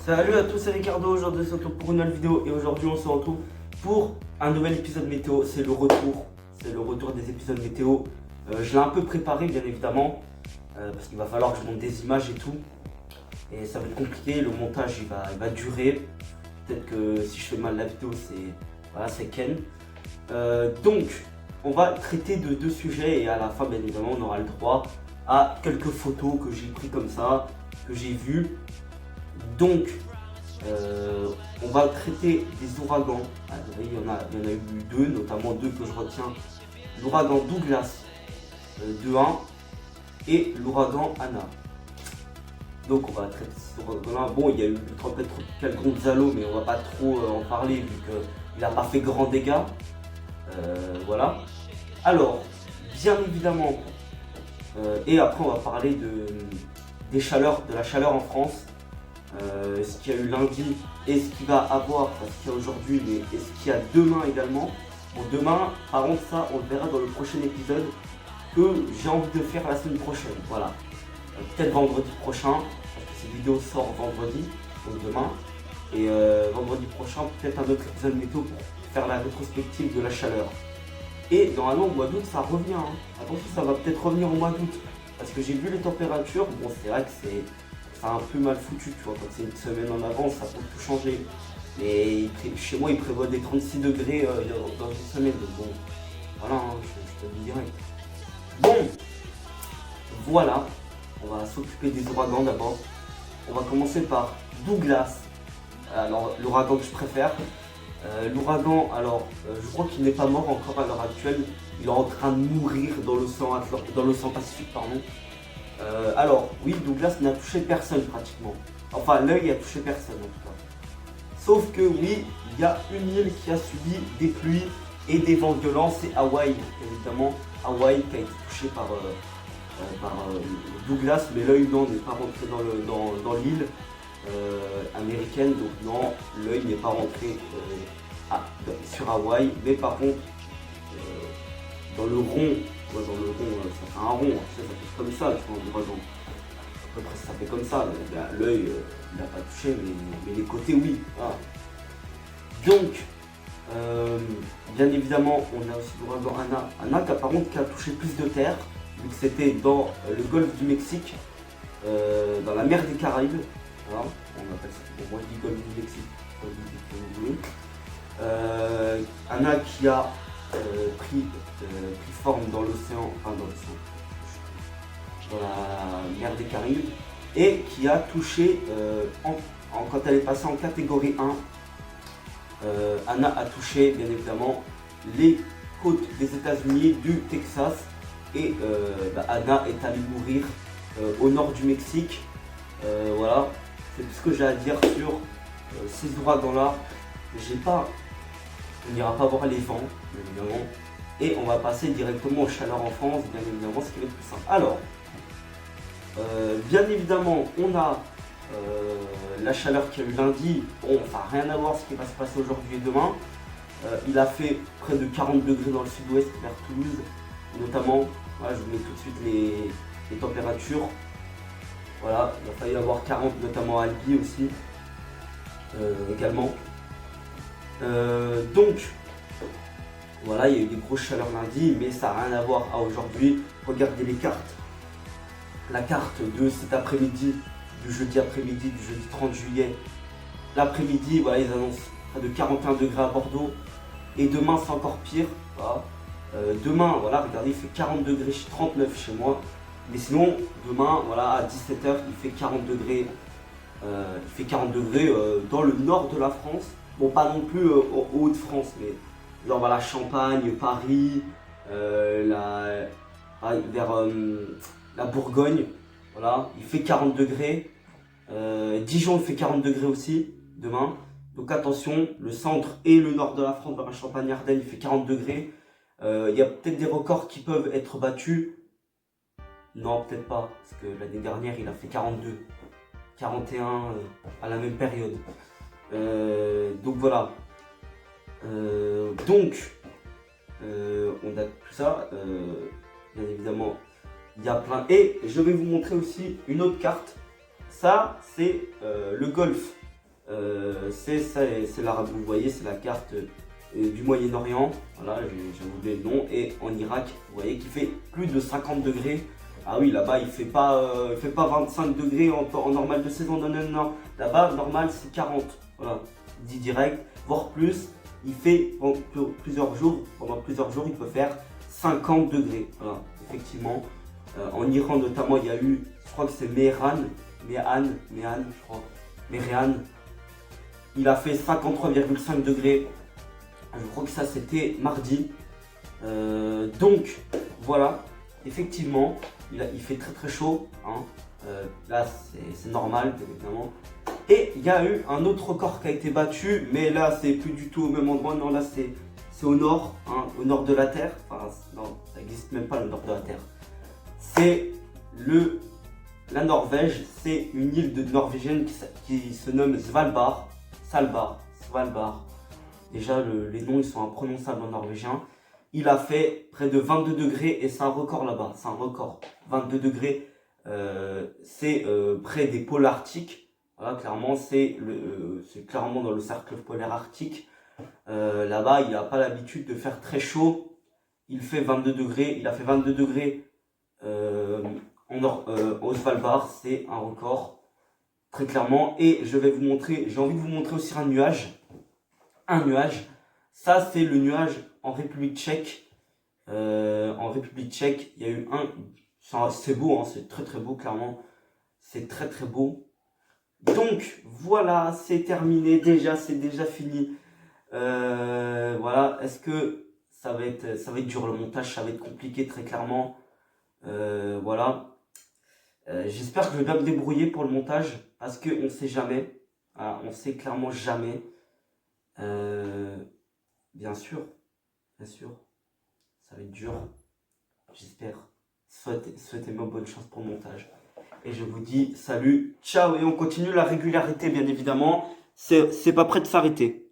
Salut à tous, c'est Ricardo, aujourd'hui on se retrouve pour une nouvelle vidéo et aujourd'hui on se retrouve pour un nouvel épisode météo, c'est le retour des épisodes météo. Je l'ai un peu préparé bien évidemment, parce qu'il va falloir que je monte des images et tout. Et ça va être compliqué, le montage il va durer. Peut-être que si je fais mal la vidéo c'est Ken. Donc on va traiter de deux sujets et à la fin bien évidemment on aura le droit à quelques photos que j'ai pris comme ça, que j'ai vues. Donc, on va traiter des ouragans. Il y en a eu deux, notamment deux que je retiens. L'ouragan Douglas de 1 et l'ouragan Anna. Donc, on va traiter ces ouragans-là. Bon, il y a eu le tempête tropicale Gonzalo, mais on va pas trop en parler vu qu'il n'a pas fait grand dégâts. Voilà. Alors, bien évidemment, et après on va parler de la chaleur en France. Ce qu'il y a eu lundi et ce qu'il va avoir, parce qu'il y a aujourd'hui, mais et ce qu'il y a demain également. Bon, demain, par contre, ça, on le verra dans le prochain épisode que j'ai envie de faire la semaine prochaine. Voilà. Peut-être vendredi prochain, parce que cette vidéo sort vendredi, donc demain. Et vendredi prochain, peut-être un autre épisode météo pour faire la rétrospective de la chaleur. Et normalement, au mois d'août, ça revient. Hein. Attention, ça va peut-être revenir au mois d'août. Parce que j'ai vu les températures, bon, c'est vrai que c'est un peu mal foutu, tu vois, quand c'est une semaine en avance, ça peut tout changer. Mais chez moi, il prévoit des 36 degrés dans une semaine, donc bon, voilà, hein, je te le dis direct. Bon, voilà, on va s'occuper des ouragans d'abord. On va commencer par Douglas, alors l'ouragan que je préfère. L'ouragan, alors, je crois qu'il n'est pas mort encore à l'heure actuelle, il est en train de mourir dans l'océan Pacifique, pardon. Alors, oui, Douglas n'a touché personne pratiquement. Enfin, l'œil a touché personne en tout cas. Sauf que oui, il y a une île qui a subi des pluies et des vents violents, c'est Hawaï, évidemment. Hawaï qui a été touché par Douglas, mais l'œil non n'est pas rentré dans l'île américaine, donc non, l'œil n'est pas rentré sur Hawaï, mais par contre, dans le rond. Dans le rond, ça fait un rond, ça fait comme ça, tu vois, en ouragan. À peu près ça fait comme ça, l'œil il n'a pas touché, mais les côtés oui. Voilà. Donc, bien évidemment, on a aussi l'ouragan Anna. Anna qui a touché plus de terre, vu que c'était dans le golfe du Mexique, dans la mer des Caraïbes. Voilà, on appelle ça, bon, moi je dis golfe du Mexique, Anna qui a pris forme dans l'océan, dans la mer des Caraïbes, et qui a touché, quand elle est passée en catégorie 1, Anna a touché bien évidemment les côtes des États-Unis, du Texas, et Anna est allée mourir au nord du Mexique. Voilà, c'est tout ce que j'ai à dire sur ces ouragans-là. On n'ira pas voir les vents, bien évidemment. Et on va passer directement aux chaleurs en France, bien évidemment, ce qui va être plus simple. Alors, bien évidemment, on a la chaleur qu'il y a eu lundi. Bon, enfin, rien à voir ce qui va se passer aujourd'hui et demain. Il a fait près de 40 degrés dans le sud-ouest, vers Toulouse, notamment. Voilà, je vous mets tout de suite les températures. Voilà, il a failli avoir 40, notamment à Albi aussi, également. Donc, voilà, il y a eu des grosses chaleurs lundi, mais ça n'a rien à voir à aujourd'hui. Regardez les cartes. La carte de cet après-midi, du jeudi après-midi, du jeudi 30 juillet. L'après-midi, voilà, ils annoncent près de 41 degrés à Bordeaux. Et demain, c'est encore pire. Voilà. Demain, voilà, regardez, il fait 40 degrés, 39 chez moi. Mais sinon, demain, voilà, à 17h, il fait 40 degrés. Dans le nord de la France. Bon, pas non plus au Haut-de-France, mais genre voilà, Champagne, Paris, vers la Bourgogne. Voilà, il fait 40 degrés. Dijon, il fait 40 degrés aussi demain. Donc attention, le centre et le nord de la France, vers la Champagne-Ardenne, il fait 40 degrés. Il y a peut-être des records qui peuvent être battus. Non, peut-être pas, parce que l'année dernière, il a fait 42, 41 à la même période. Donc voilà. On a tout ça. Bien évidemment, il y a plein. Et je vais vous montrer aussi une autre carte. Ça, c'est le golfe c'est l'Arabie, vous voyez, c'est la carte du Moyen-Orient. Voilà, j'ai oublié le nom. Et en Irak, vous voyez qu'il fait plus de 50 degrés. Ah oui, là-bas, il fait pas 25 degrés en normal de saison. Non, non, non. Là-bas, normal, c'est 40. Voilà, dit direct, voire plus. Il fait pendant plusieurs jours, il peut faire 50 degrés. Voilà, effectivement. En Iran, notamment, il y a eu, je crois que c'est Mehran, je crois. Mehran. Il a fait 53,5 degrés. Je crois que ça, c'était mardi. Donc, voilà. Effectivement, il fait très très chaud. Hein. Là, c'est normal, évidemment. Et il y a eu un autre record qui a été battu, mais là, c'est plus du tout au même endroit. Non, là, c'est au nord, hein, au nord de la Terre. Enfin, non, ça n'existe même pas le nord de la Terre. C'est la Norvège. C'est une île norvégienne qui se nomme Svalbard. Svalbard. Déjà, les noms, ils sont imprononçables en norvégien. Il a fait près de 22 degrés et c'est un record là-bas. C'est un record. 22 degrés, c'est près des pôles arctiques. Voilà, clairement, c'est clairement dans le cercle polaire arctique. Là-bas, il n'a pas l'habitude de faire très chaud. Il fait 22 degrés. Il a fait 22 degrés au Svalbard. C'est un record, très clairement. Et je vais vous montrer, j'ai envie de vous montrer aussi un nuage. Ça, c'est le nuage en République tchèque. En République tchèque, il y a eu c'est beau, hein, c'est très très beau, clairement. C'est très très beau. Donc, voilà, c'est terminé déjà, c'est déjà fini. Voilà, est-ce que ça va être dur le montage, ça va être compliqué très clairement. Voilà. J'espère que je vais bien me débrouiller pour le montage parce qu'on ne sait jamais. Voilà, on sait clairement jamais. Bien sûr, ça va être dur. J'espère. Souhaitez-moi bonne chance pour le montage. Et je vous dis salut, ciao, et on continue la régularité bien évidemment. C'est pas prêt de s'arrêter.